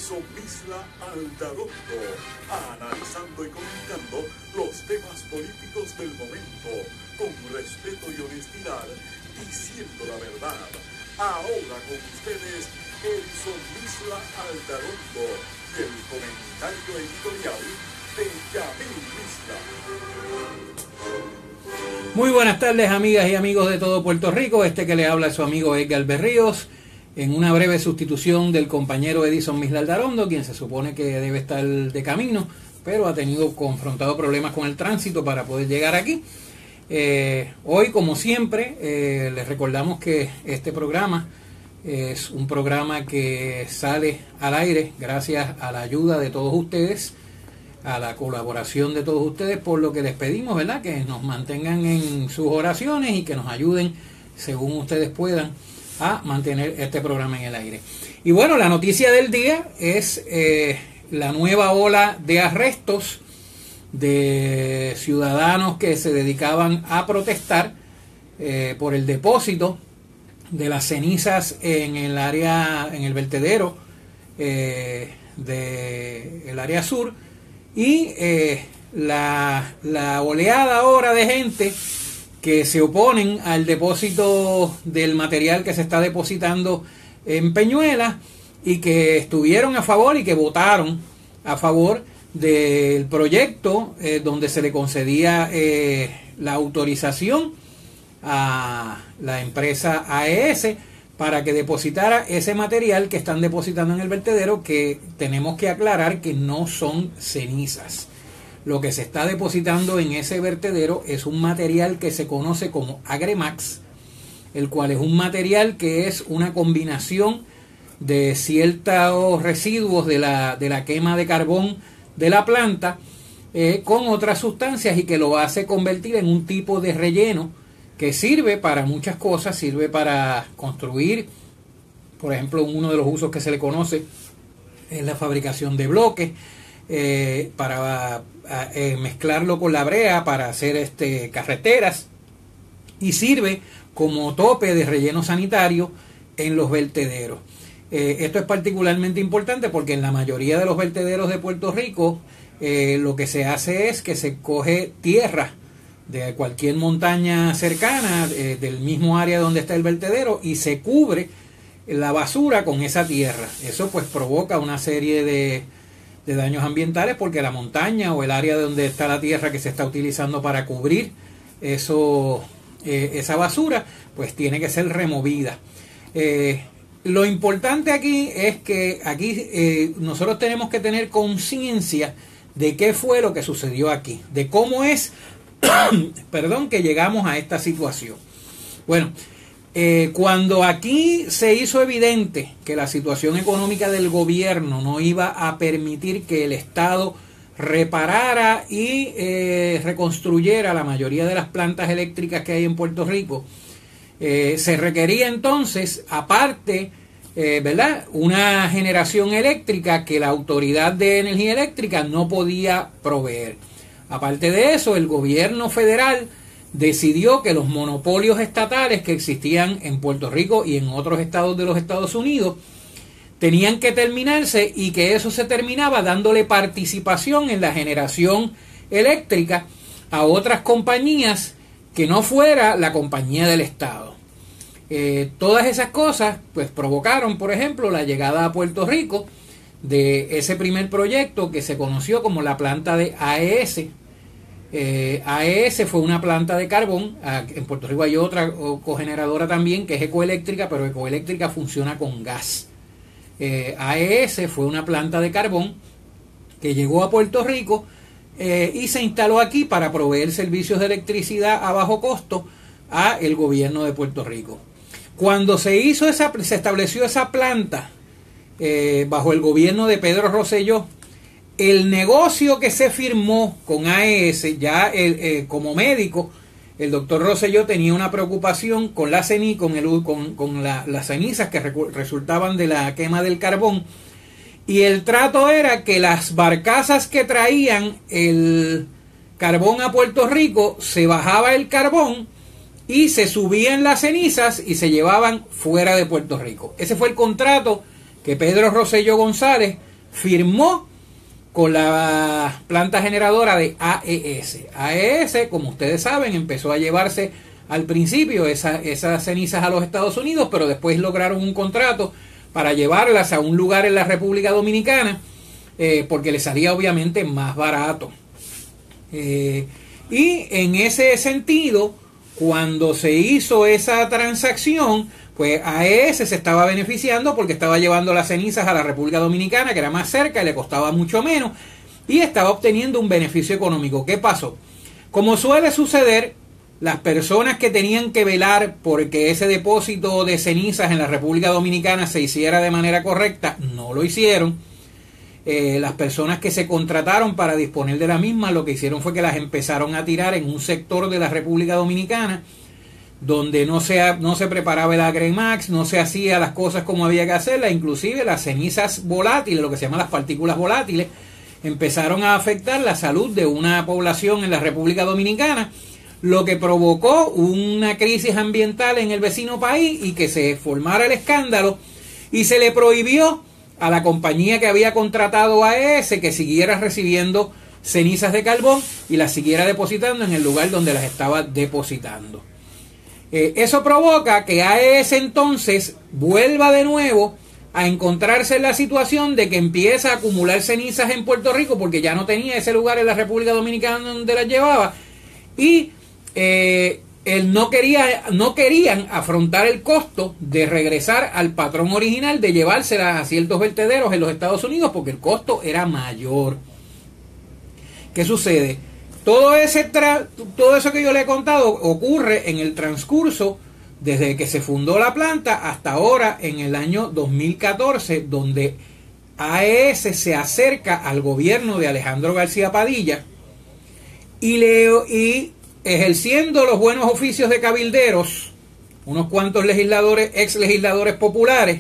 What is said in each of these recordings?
Edison Misla Aldarondo, analizando y comentando los temas políticos del momento, con respeto y honestidad, diciendo la verdad. Ahora con ustedes, Edison Misla Aldarondo y el comentario editorial de Yamil Misla. Muy buenas tardes, amigas y amigos de todo Puerto Rico. Este que le habla es su amigo Edgar Berríos, en una breve sustitución del compañero Edison Misla Aldarondo, quien se supone que debe estar de camino, pero ha tenido confrontado problemas con el tránsito para poder llegar aquí. Hoy, como siempre, les recordamos que este programa es un programa que sale al aire gracias a la ayuda de todos ustedes, a la colaboración de todos ustedes, por lo que les pedimos, ¿verdad?, que nos mantengan en sus oraciones y que nos ayuden, según ustedes puedan, a mantener este programa en el aire. Y bueno, la noticia del día es la nueva ola de arrestos de ciudadanos que se dedicaban a protestar por el depósito de las cenizas en el área, en el vertedero del área sur. Y la oleada ahora de gente que se oponen al depósito del material que se está depositando en Peñuelas y que estuvieron a favor y que votaron a favor del proyecto donde se le concedía la autorización a la empresa AES para que depositara ese material que están depositando en el vertedero, que tenemos que aclarar que no son cenizas. Lo que se está depositando en ese vertedero es un material que se conoce como Agremax, el cual es un material que es una combinación de ciertos residuos de la quema de carbón de la planta con otras sustancias, y que lo hace convertir en un tipo de relleno que sirve para muchas cosas. Sirve para construir, por ejemplo, uno de los usos que se le conoce es la fabricación de bloques, para mezclarlo con la brea para hacer carreteras, y sirve como tope de relleno sanitario en los vertederos. Esto es particularmente importante porque en la mayoría de los vertederos de Puerto Rico lo que se hace es que se coge tierra de cualquier montaña cercana, del mismo área donde está el vertedero, y se cubre la basura con esa tierra. Eso pues provoca una serie de daños ambientales, porque la montaña o el área donde está la tierra que se está utilizando para cubrir esa basura, pues tiene que ser removida. Lo importante aquí es que nosotros tenemos que tener conciencia de qué fue lo que sucedió aquí, de cómo es perdón, que llegamos a esta situación. Bueno, cuando aquí se hizo evidente que la situación económica del gobierno no iba a permitir que el Estado reparara y reconstruyera la mayoría de las plantas eléctricas que hay en Puerto Rico, se requería entonces, aparte, ¿verdad?, una generación eléctrica que la Autoridad de Energía Eléctrica no podía proveer. Aparte de eso, el gobierno federal decidió que los monopolios estatales que existían en Puerto Rico y en otros estados de los Estados Unidos tenían que terminarse, y que eso se terminaba dándole participación en la generación eléctrica a otras compañías que no fuera la compañía del Estado. Todas esas cosas pues provocaron, por ejemplo, la llegada a Puerto Rico de ese primer proyecto que se conoció como la planta de AES. AES fue una planta de carbón. En Puerto Rico hay otra cogeneradora también, que es Ecoeléctrica, pero Ecoeléctrica funciona con gas. AES fue una planta de carbón que llegó a Puerto Rico y se instaló aquí para proveer servicios de electricidad a bajo costo a el gobierno de Puerto Rico. Cuando se estableció esa planta bajo el gobierno de Pedro Rosselló, el negocio que se firmó con AES, ya como médico, el doctor Rosselló tenía una preocupación con las cenizas que resultaban de la quema del carbón, y el trato era que las barcazas que traían el carbón a Puerto Rico, se bajaba el carbón y se subían las cenizas y se llevaban fuera de Puerto Rico. Ese fue el contrato que Pedro Rosselló González firmó con la planta generadora de AES. AES, como ustedes saben, empezó a llevarse al principio esas cenizas a los Estados Unidos, pero después lograron un contrato para llevarlas a un lugar en la República Dominicana, porque le salía obviamente más barato. Y en ese sentido, cuando se hizo esa transacción, pues AES se estaba beneficiando porque estaba llevando las cenizas a la República Dominicana, que era más cerca y le costaba mucho menos, y estaba obteniendo un beneficio económico. ¿Qué pasó? Como suele suceder, las personas que tenían que velar porque ese depósito de cenizas en la República Dominicana se hiciera de manera correcta, no lo hicieron. Las personas que se contrataron para disponer de la misma, lo que hicieron fue que las empezaron a tirar en un sector de la República Dominicana donde no se preparaba el Agremax, no se hacía las cosas como había que hacerlas, inclusive las cenizas volátiles, lo que se llaman las partículas volátiles, empezaron a afectar la salud de una población en la República Dominicana, lo que provocó una crisis ambiental en el vecino país y que se formara el escándalo, y se le prohibió a la compañía que había contratado a AES que siguiera recibiendo cenizas de carbón y las siguiera depositando en el lugar donde las estaba depositando. Eso provoca que AES entonces vuelva de nuevo a encontrarse en la situación de que empieza a acumular cenizas en Puerto Rico porque ya no tenía ese lugar en la República Dominicana donde las llevaba, y no querían afrontar el costo de regresar al patrón original de llevárselas a ciertos vertederos en los Estados Unidos porque el costo era mayor. ¿Qué sucede? Todo eso que yo le he contado ocurre en el transcurso desde que se fundó la planta hasta ahora, en el año 2014, donde AES se acerca al gobierno de Alejandro García Padilla y ejerciendo los buenos oficios de cabilderos, unos cuantos legisladores, ex legisladores populares,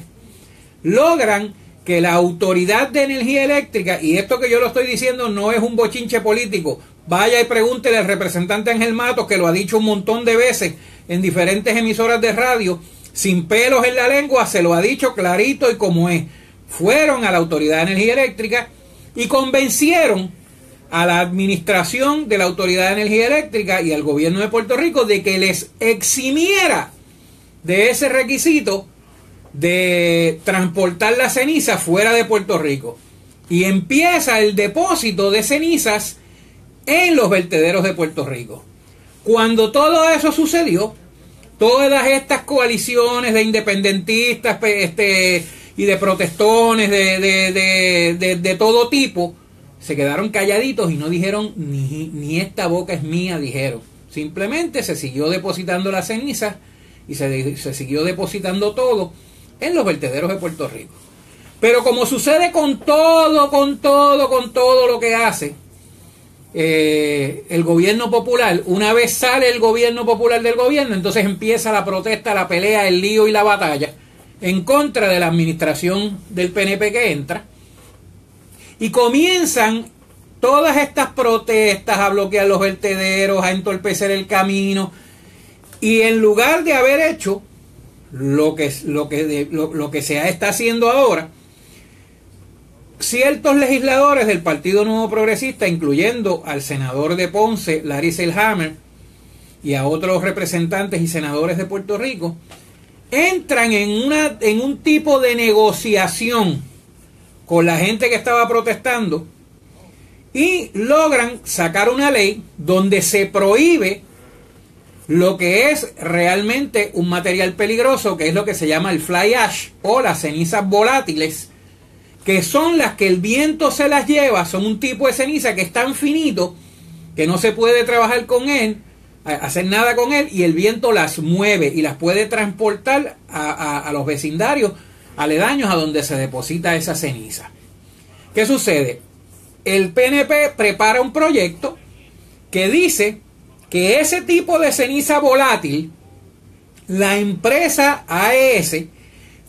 logran que la Autoridad de Energía Eléctrica, y esto que yo lo estoy diciendo no es un bochinche político, vaya y pregúntele al representante Ángel Matos, que lo ha dicho un montón de veces en diferentes emisoras de radio, sin pelos en la lengua, se lo ha dicho clarito y como es. Fueron a la Autoridad de Energía Eléctrica y convencieron a la administración de la Autoridad de Energía Eléctrica y al gobierno de Puerto Rico de que les eximiera de ese requisito de transportar la ceniza fuera de Puerto Rico. Y empieza el depósito de cenizas en los vertederos de Puerto Rico. Cuando todo eso sucedió, todas estas coaliciones de independentistas y de protestones de todo tipo se quedaron calladitos y no dijeron ni esta boca es mía, dijeron. Simplemente se siguió depositando las cenizas y se siguió depositando todo en los vertederos de Puerto Rico. Pero como sucede con todo lo que hace el gobierno popular, una vez sale el gobierno popular del gobierno, entonces empieza la protesta, la pelea, el lío y la batalla en contra de la administración del PNP que entra, y comienzan todas estas protestas a bloquear los vertederos, a entorpecer el camino, y en lugar de haber hecho lo que se está haciendo ahora, ciertos legisladores del Partido Nuevo Progresista, incluyendo al senador de Ponce, Larry Selhammer, y a otros representantes y senadores de Puerto Rico, entran en un tipo de negociación con la gente que estaba protestando y logran sacar una ley donde se prohíbe lo que es realmente un material peligroso, que es lo que se llama el fly ash o las cenizas volátiles, que son las que el viento se las lleva. Son un tipo de ceniza que es tan finito que no se puede trabajar con él, hacer nada con él, y el viento las mueve y las puede transportar a los vecindarios aledaños a donde se deposita esa ceniza. ¿Qué sucede? El PNP prepara un proyecto que dice que ese tipo de ceniza volátil, la empresa AES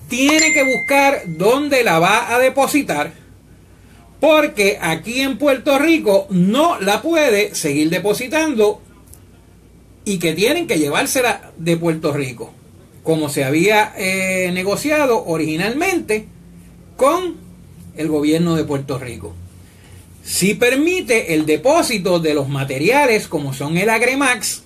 tiene que buscar dónde la va a depositar, porque aquí en Puerto Rico no la puede seguir depositando y que tienen que llevársela de Puerto Rico, como se había negociado originalmente con el gobierno de Puerto Rico. Sí permite el depósito de los materiales como son el Agremax,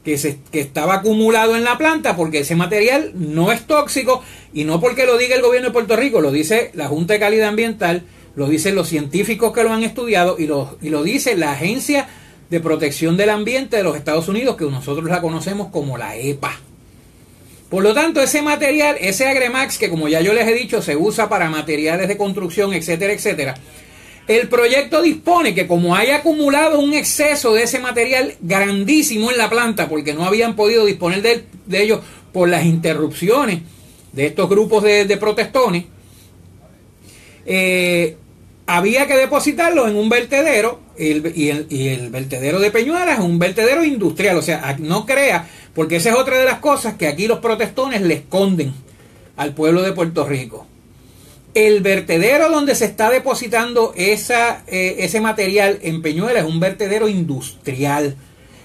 que estaba acumulado en la planta, porque ese material no es tóxico, y no porque lo diga el gobierno de Puerto Rico, lo dice la Junta de Calidad Ambiental, lo dicen los científicos que lo han estudiado, y lo dice la Agencia de Protección del Ambiente de los Estados Unidos, que nosotros la conocemos como la EPA. Por lo tanto, ese material, ese Agremax, que como ya yo les he dicho, se usa para materiales de construcción, etcétera, etcétera, el proyecto dispone que como haya acumulado un exceso de ese material grandísimo en la planta, porque no habían podido disponer de ellos por las interrupciones de estos grupos de protestones, había que depositarlo en un vertedero, y el vertedero de Peñuelas es un vertedero industrial, o sea, no crea, porque esa es otra de las cosas que aquí los protestones le esconden al pueblo de Puerto Rico. El vertedero donde se está depositando ese material en Peñuelas es un vertedero industrial.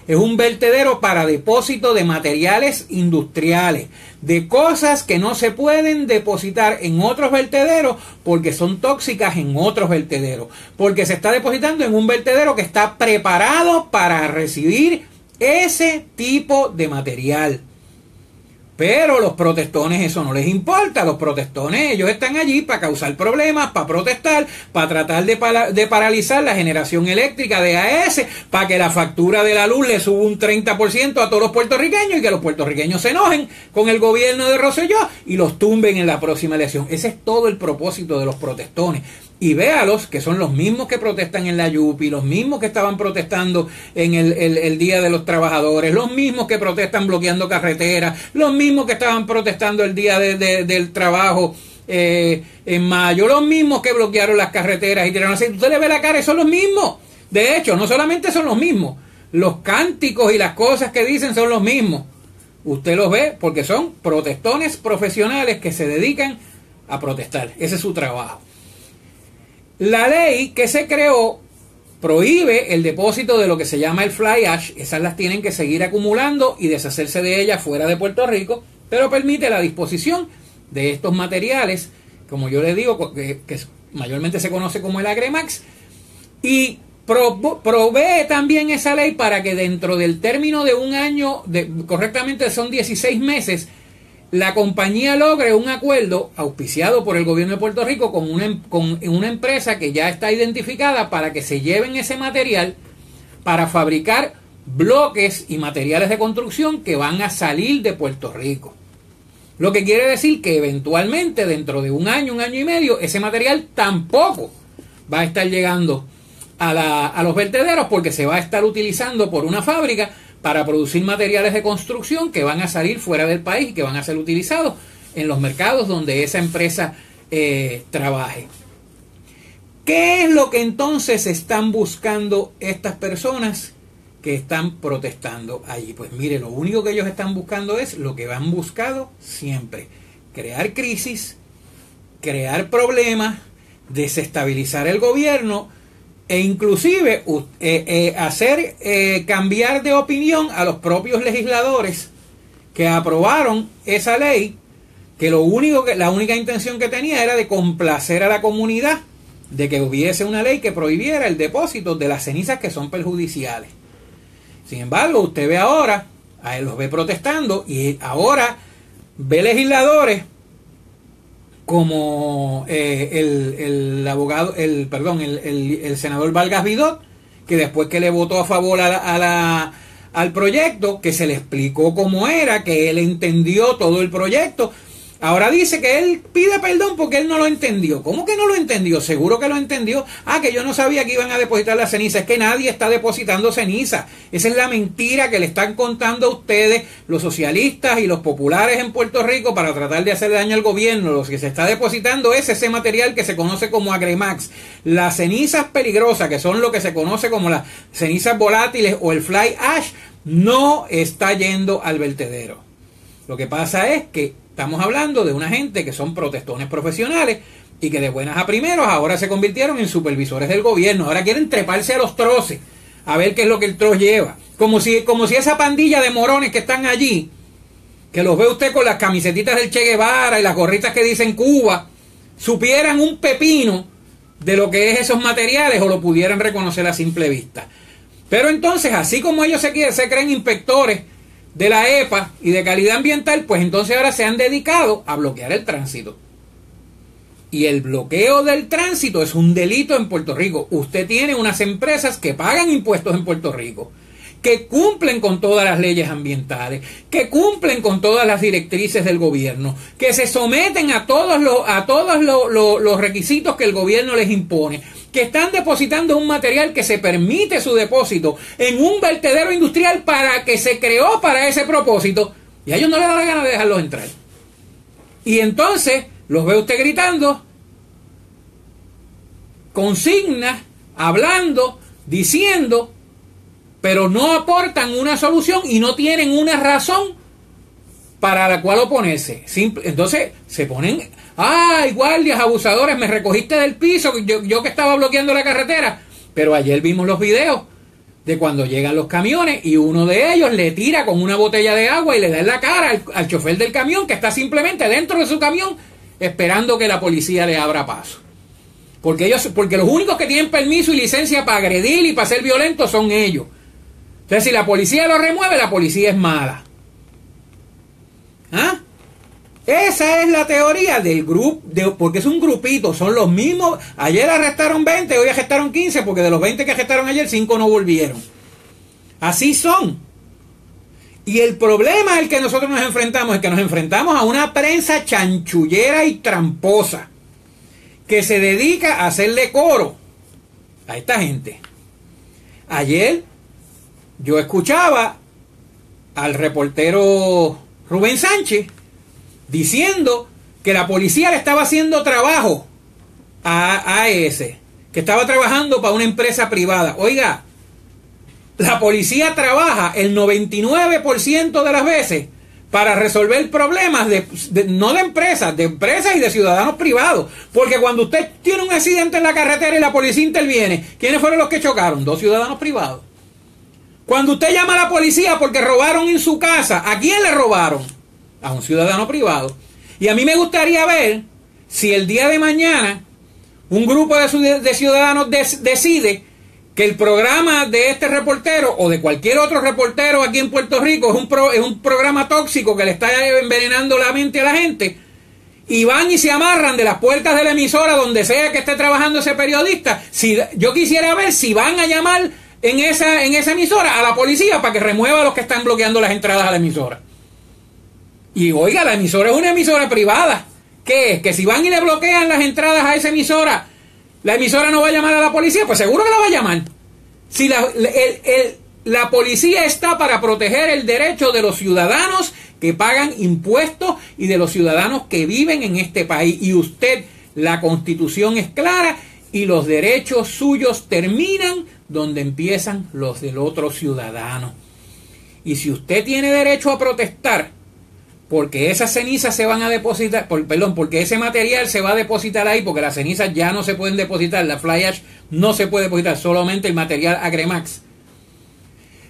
Es un vertedero para depósito de materiales industriales, de cosas que no se pueden depositar en otros vertederos porque son tóxicas en otros vertederos. Porque se está depositando en un vertedero que está preparado para recibir ese tipo de material. Pero los protestones eso no les importa. Los protestones, ellos están allí para causar problemas, para protestar, para tratar de paralizar la generación eléctrica de AES, para que la factura de la luz le suba un 30% a todos los puertorriqueños y que los puertorriqueños se enojen con el gobierno de Rosselló y los tumben en la próxima elección. Ese es todo el propósito de los protestones. Y véalos, que son los mismos que protestan en la Yupi, los mismos que estaban protestando en el Día de los Trabajadores, los mismos que protestan bloqueando carreteras, los mismos que estaban protestando el Día del Trabajo en mayo, los mismos que bloquearon las carreteras y tiraron así. Usted le ve la cara y son los mismos. De hecho, no solamente son los mismos, los cánticos y las cosas que dicen son los mismos. Usted los ve porque son protestones profesionales que se dedican a protestar. Ese es su trabajo. La ley que se creó prohíbe el depósito de lo que se llama el fly ash. Esas las tienen que seguir acumulando y deshacerse de ellas fuera de Puerto Rico, pero permite la disposición de estos materiales, como yo les digo, que mayormente se conoce como el Agremax, y provee también esa ley para que dentro del término de un año, correctamente son 16 meses, la compañía logre un acuerdo auspiciado por el gobierno de Puerto Rico con una empresa que ya está identificada para que se lleven ese material para fabricar bloques y materiales de construcción que van a salir de Puerto Rico. Lo que quiere decir que eventualmente dentro de un año y medio, ese material tampoco va a estar llegando a los vertederos porque se va a estar utilizando por una fábrica para producir materiales de construcción que van a salir fuera del país y que van a ser utilizados en los mercados donde esa empresa trabaje. ¿Qué es lo que entonces están buscando estas personas que están protestando allí? Pues mire, lo único que ellos están buscando es lo que han buscado siempre: crear crisis, crear problemas, desestabilizar el gobierno, e inclusive hacer cambiar de opinión a los propios legisladores que aprobaron esa ley, que la única intención que tenía era de complacer a la comunidad, de que hubiese una ley que prohibiera el depósito de las cenizas que son perjudiciales. Sin embargo, usted ve ahora, a él los ve protestando, y ahora ve legisladores como el senador Vargas Vidot, que después que le votó a favor al proyecto, que se le explicó cómo era, que él entendió todo el proyecto, ahora dice que él pide perdón porque él no lo entendió. ¿Cómo que no lo entendió? Seguro que lo entendió. Que yo no sabía que iban a depositar la ceniza. Es que nadie está depositando ceniza. Esa es la mentira que le están contando a ustedes los socialistas y los populares en Puerto Rico para tratar de hacer daño al gobierno. Lo que se está depositando es ese material que se conoce como Agremax. Las cenizas peligrosas, que son lo que se conoce como las cenizas volátiles o el fly ash, no está yendo al vertedero. Lo que pasa es que estamos hablando de una gente que son protestones profesionales y que de buenas a primeros ahora se convirtieron en supervisores del gobierno. Ahora quieren treparse a los troces a ver qué es lo que el troz lleva. Como si esa pandilla de morones que están allí, que los ve usted con las camisetitas del Che Guevara y las gorritas que dicen Cuba, supieran un pepino de lo que es esos materiales o lo pudieran reconocer a simple vista. Pero entonces, así como ellos se creen inspectores de la EPA y de calidad ambiental, pues entonces ahora se han dedicado a bloquear el tránsito. Y el bloqueo del tránsito es un delito en Puerto Rico. Usted tiene unas empresas que pagan impuestos en Puerto Rico, que cumplen con todas las leyes ambientales, que cumplen con todas las directrices del gobierno, que se someten a todos los requisitos que el gobierno les impone, que están depositando un material que se permite su depósito en un vertedero industrial para que se creó para ese propósito, y a ellos no les da la gana de dejarlos entrar. Y entonces los ve usted gritando consignas, hablando, diciendo, pero no aportan una solución y no tienen una razón para la cual oponerse. Entonces se ponen, ¡ay, guardias, abusadores, me recogiste del piso, yo que estaba bloqueando la carretera! Pero ayer vimos los videos de cuando llegan los camiones y uno de ellos le tira con una botella de agua y le da en la cara al chofer del camión, que está simplemente dentro de su camión esperando que la policía le abra paso. Porque los únicos que tienen permiso y licencia para agredir y para ser violentos son ellos. Entonces, si la policía lo remueve, la policía es mala. ¿Ah? Esa es la teoría del grupo, porque es un grupito, son los mismos. Ayer arrestaron 20, hoy arrestaron 15, porque de los 20 que arrestaron ayer, 5 no volvieron. Así son. Y el problema al que nosotros nos enfrentamos es que nos enfrentamos a una prensa chanchullera y tramposa que se dedica a hacerle coro a esta gente. Ayer yo escuchaba al reportero Rubén Sánchez diciendo que la policía le estaba haciendo trabajo a AES, que estaba trabajando para una empresa privada. Oiga, la policía trabaja el 99% de las veces para resolver problemas no de empresas y de ciudadanos privados. Porque cuando usted tiene un accidente en la carretera y la policía interviene, ¿quiénes fueron los que chocaron? 2 ciudadanos privados. Cuando usted llama a la policía porque robaron en su casa, ¿a quién le robaron? A un ciudadano privado. Y a mí me gustaría ver si el día de mañana un grupo de ciudadanos decide que el programa de este reportero o de cualquier otro reportero aquí en Puerto Rico es un programa tóxico que le está envenenando la mente a la gente, y van y se amarran de las puertas de la emisora donde sea que esté trabajando ese periodista. Yo quisiera ver si van a llamar en esa emisora a la policía para que remueva a los que están bloqueando las entradas a la emisora. Y oiga, la emisora es una emisora privada. ¿Qué es? Que si van y le bloquean las entradas a esa emisora, ¿la emisora no va a llamar a la policía? Pues seguro que la va a llamar. Si la policía está para proteger el derecho de los ciudadanos que pagan impuestos y de los ciudadanos que viven en este país. Y la Constitución es clara y los derechos suyos terminan donde empiezan los del otro ciudadano. Y si usted tiene derecho a protestar porque esas cenizas se van a depositar, porque ese material se va a depositar ahí, porque las cenizas ya no se pueden depositar, la fly ash no se puede depositar, solamente el material Agremax.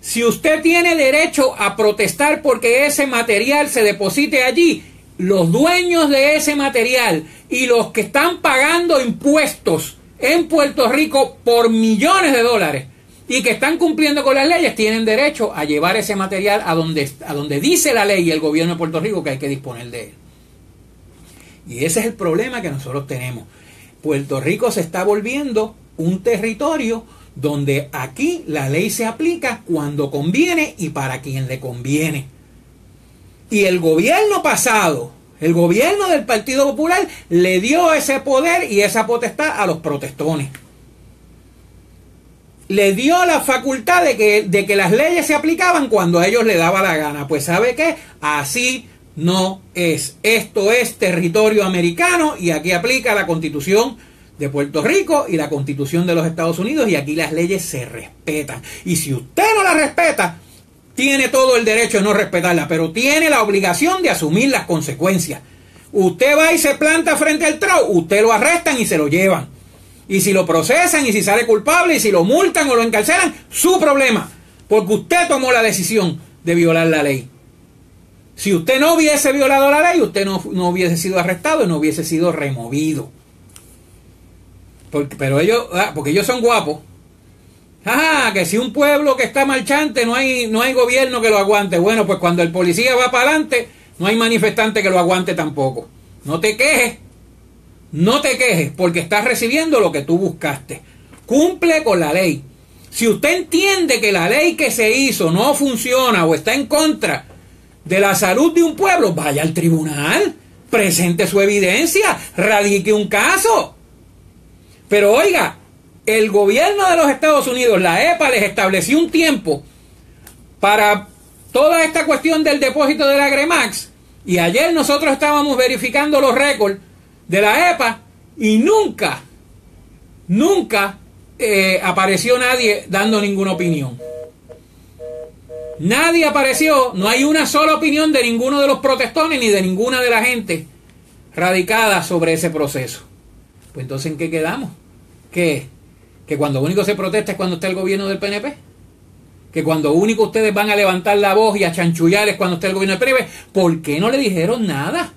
Si usted tiene derecho a protestar porque ese material se deposite allí, los dueños de ese material y los que están pagando impuestos en Puerto Rico por millones de dólares y que están cumpliendo con las leyes, tienen derecho a llevar ese material a donde dice la ley y el gobierno de Puerto Rico que hay que disponer de él. Y ese es el problema que nosotros tenemos. Puerto Rico se está volviendo un territorio donde aquí la ley se aplica cuando conviene y para quien le conviene. Y el gobierno pasado, el gobierno del Partido Popular, le dio ese poder y esa potestad a los protestones. Le dio la facultad de que las leyes se aplicaban cuando a ellos les daba la gana. Pues ¿sabe qué? Así no es. Esto es territorio americano y aquí aplica la Constitución de Puerto Rico y la Constitución de los Estados Unidos y aquí las leyes se respetan. Y si usted no las respeta, tiene todo el derecho de no respetarla, pero tiene la obligación de asumir las consecuencias. Usted va y se planta frente al TRO, usted lo arrestan y se lo llevan. Y si lo procesan y si sale culpable y si lo multan o lo encarcelan, su problema, porque usted tomó la decisión de violar la ley. Si usted no hubiese violado la ley, usted no hubiese sido arrestado y no hubiese sido removido. Pero ellos, porque ellos son guapos. Ajá, que si un pueblo que está marchante no hay gobierno que lo aguante. Bueno, pues cuando el policía va para adelante, no hay manifestante que lo aguante tampoco. No te quejes, porque estás recibiendo lo que tú buscaste. Cumple con la ley. Si usted entiende que la ley que se hizo no funciona o está en contra de la salud de un pueblo, vaya al tribunal, presente su evidencia, radique un caso. Pero oiga, el gobierno de los Estados Unidos, la EPA, les estableció un tiempo para toda esta cuestión del depósito de la Agremax, y ayer nosotros estábamos verificando los récords de la EPA y nunca apareció nadie dando ninguna opinión. Nadie apareció, no hay una sola opinión de ninguno de los protestones ni de ninguna de la gente radicada sobre ese proceso. Pues entonces, ¿en qué quedamos? ¿Que cuando único se protesta es cuando está el gobierno del PNP? ¿Que cuando único ustedes van a levantar la voz y a chanchullar es cuando está el gobierno del PNP? ¿Por qué no le dijeron nada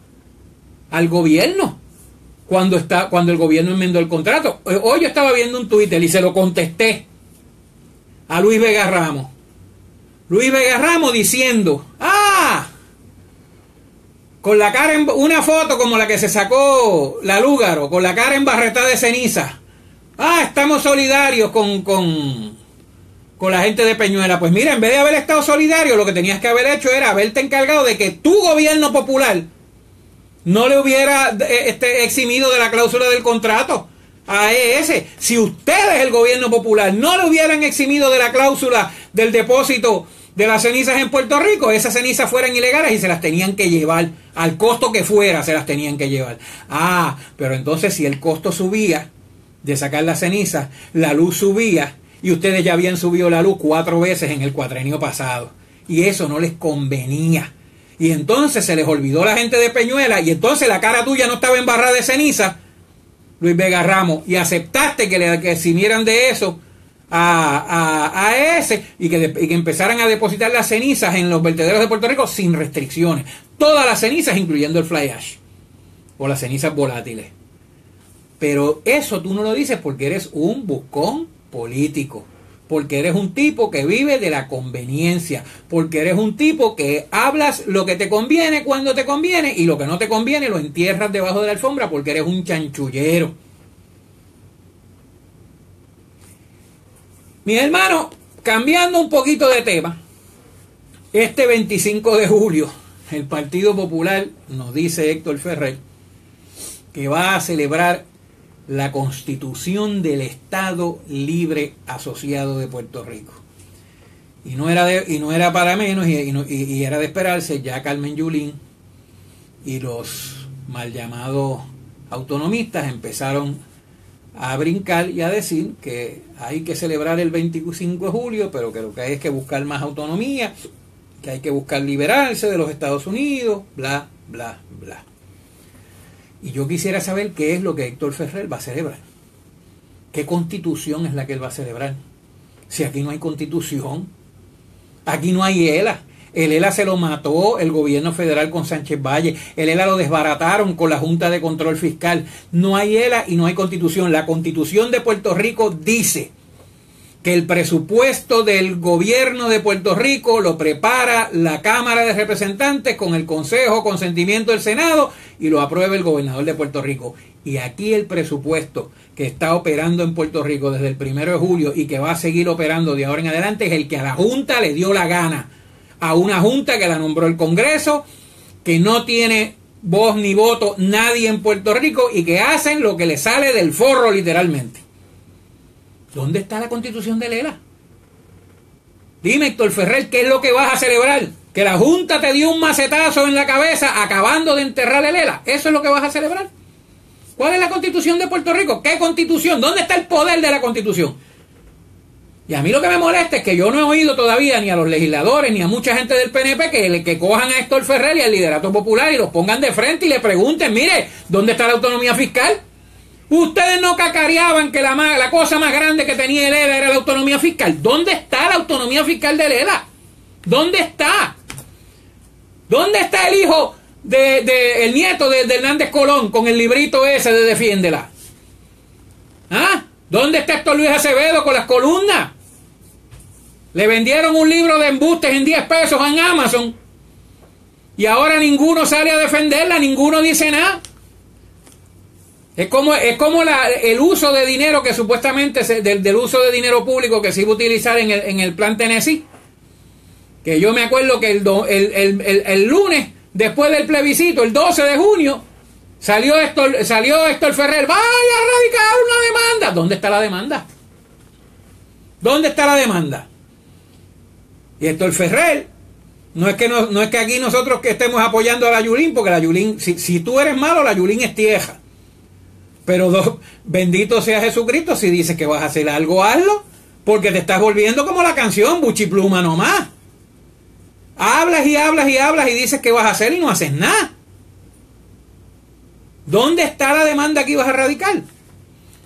al gobierno cuando el gobierno enmendó el contrato? Hoy yo estaba viendo un Twitter y se lo contesté a Luis Vega Ramos. Luis Vega Ramos diciendo, con la cara una foto como la que se sacó la Lúgaro, con la cara embarretada de ceniza. Estamos solidarios con la gente de Peñuela. Pues mira, en vez de haber estado solidario, lo que tenías que haber hecho era haberte encargado de que tu gobierno popular no le hubiera eximido de la cláusula del contrato a AES. Si ustedes, el gobierno popular, no le hubieran eximido de la cláusula del depósito de las cenizas en Puerto Rico, esas cenizas fueran ilegales y se las tenían que llevar, al costo que fuera se las tenían que llevar. Pero entonces si el costo subía de sacar las cenizas, la luz subía, y ustedes ya habían subido la luz 4 veces en el cuatrenio pasado, y eso no les convenía, y entonces se les olvidó la gente de Peñuela, y entonces la cara tuya no estaba embarrada de ceniza, Luis Vega Ramos, y aceptaste que le eximieran de eso a ese y que empezaran a depositar las cenizas en los vertederos de Puerto Rico sin restricciones, todas las cenizas incluyendo el fly ash o las cenizas volátiles. Pero eso tú no lo dices porque eres un buscón político, porque eres un tipo que vive de la conveniencia, porque eres un tipo que hablas lo que te conviene cuando te conviene y lo que no te conviene lo entierras debajo de la alfombra porque eres un chanchullero. Mis hermanos, cambiando un poquito de tema, este 25 de julio el Partido Popular, nos dice Héctor Ferrer, que va a celebrar la Constitución del Libre Asociado de Puerto Rico. Y no era para menos, y era de esperarse. Ya Carmen Yulín y los mal llamados autonomistas empezaron a brincar y a decir que hay que celebrar el 25 de julio, pero que lo que hay es que buscar más autonomía, que hay que buscar liberarse de los Estados Unidos, bla, bla, bla. Y yo quisiera saber qué es lo que Héctor Ferrer va a celebrar. ¿Qué constitución es la que él va a celebrar? Si aquí no hay constitución, aquí no hay ELA. El ELA se lo mató el gobierno federal con Sánchez Valle. El ELA lo desbarataron con la Junta de Control Fiscal. No hay ELA y no hay constitución. La Constitución de Puerto Rico dice que el presupuesto del gobierno de Puerto Rico lo prepara la Cámara de Representantes con el Consejo, consentimiento del Senado, y lo aprueba el gobernador de Puerto Rico. Y aquí el presupuesto que está operando en Puerto Rico desde el 1 de julio y que va a seguir operando de ahora en adelante es el que a la Junta le dio la gana. A una Junta que la nombró el Congreso, que no tiene voz ni voto nadie en Puerto Rico y que hacen lo que le sale del forro literalmente. ¿Dónde está la Constitución de ELA? Dime, Héctor Ferrer, ¿qué es lo que vas a celebrar? ¿Que la Junta te dio un macetazo en la cabeza acabando de enterrar el ELA? ¿Eso es lo que vas a celebrar? ¿Cuál es la Constitución de Puerto Rico? ¿Qué Constitución? ¿Dónde está el poder de la Constitución? Y a mí lo que me molesta es que yo no he oído todavía ni a los legisladores ni a mucha gente del PNP que cojan a Héctor Ferrer y al liderato popular y los pongan de frente y le pregunten, mire, ¿dónde está la autonomía fiscal? Ustedes no cacareaban que la cosa más grande que tenía el ELA era la autonomía fiscal. ¿Dónde está la autonomía fiscal del ELA? ¿Dónde está? ¿Dónde está el hijo el nieto de Hernández Colón con el librito ese de Defiéndela? ¿Dónde está Héctor Luis Acevedo con las columnas? Le vendieron un libro de embustes en 10 pesos en Amazon y ahora ninguno sale a defenderla, ninguno dice nada. Es como el uso de dinero que supuestamente, del uso de dinero público que se iba a utilizar en el plan Tennessee. Que yo me acuerdo que el lunes, después del plebiscito, el 12 de junio, salió Héctor Ferrer, vaya a radicar una demanda. ¿Dónde está la demanda? ¿Dónde está la demanda? Y Héctor Ferrer, no es que aquí nosotros que estemos apoyando a la Yulín, porque la Yulín, si tú eres malo, la Yulín es tieja. Pero bendito sea Jesucristo, si dices que vas a hacer algo, hazlo, porque te estás volviendo como la canción, buchipluma nomás. Hablas y hablas y hablas y dices que vas a hacer y no haces nada. ¿Dónde está la demanda que ibas a radicar?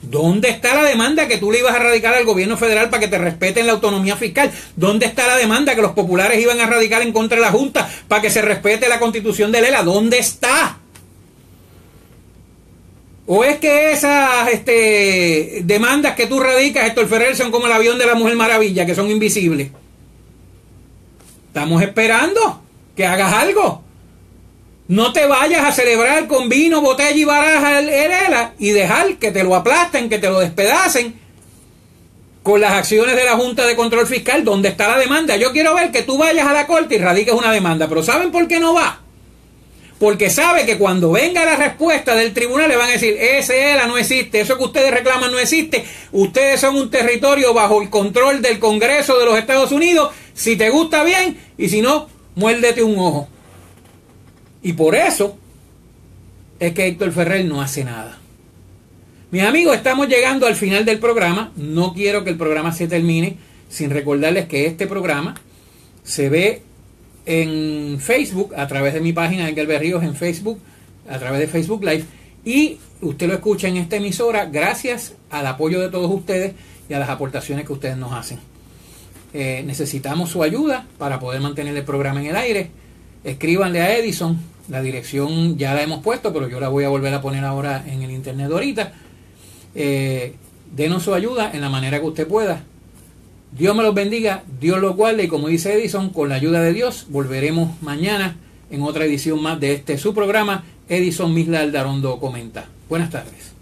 ¿Dónde está la demanda que tú le ibas a radicar al gobierno federal para que te respeten la autonomía fiscal? ¿Dónde está la demanda que los populares iban a radicar en contra de la Junta para que se respete la Constitución de Lela? ¿Dónde está? ¿O es que esas demandas que tú radicas, Héctor Ferrer, son como el avión de la Mujer Maravilla, que son invisibles? Estamos esperando que hagas algo. No te vayas a celebrar con vino, botella y baraja el ELA y dejar que te lo aplasten, que te lo despedacen con las acciones de la Junta de Control Fiscal. ¿Dónde está la demanda? Yo quiero ver que tú vayas a la corte y radiques una demanda. Pero ¿saben por qué no va? Porque sabe que cuando venga la respuesta del tribunal le van a decir, ese ELA no existe, eso que ustedes reclaman no existe, ustedes son un territorio bajo el control del Congreso de los Estados Unidos, si te gusta bien, y si no, muérdete un ojo. Y por eso es que Héctor Ferrer no hace nada. Mis amigos, estamos llegando al final del programa. No quiero que el programa se termine sin recordarles que este programa se ve en Facebook, a través de mi página de Engelbert Ríos en Facebook, a través de Facebook Live, y usted lo escucha en esta emisora gracias al apoyo de todos ustedes y a las aportaciones que ustedes nos hacen. Necesitamos su ayuda para poder mantener el programa en el aire. Escríbanle a Edison, la dirección ya la hemos puesto, pero yo la voy a volver a poner ahora en el internet ahorita. Denos su ayuda en la manera que usted pueda. Dios me los bendiga, Dios los guarde, y como dice Edison, con la ayuda de Dios volveremos mañana en otra edición más de su programa, Edison Misla Aldarondo Comenta. Buenas tardes.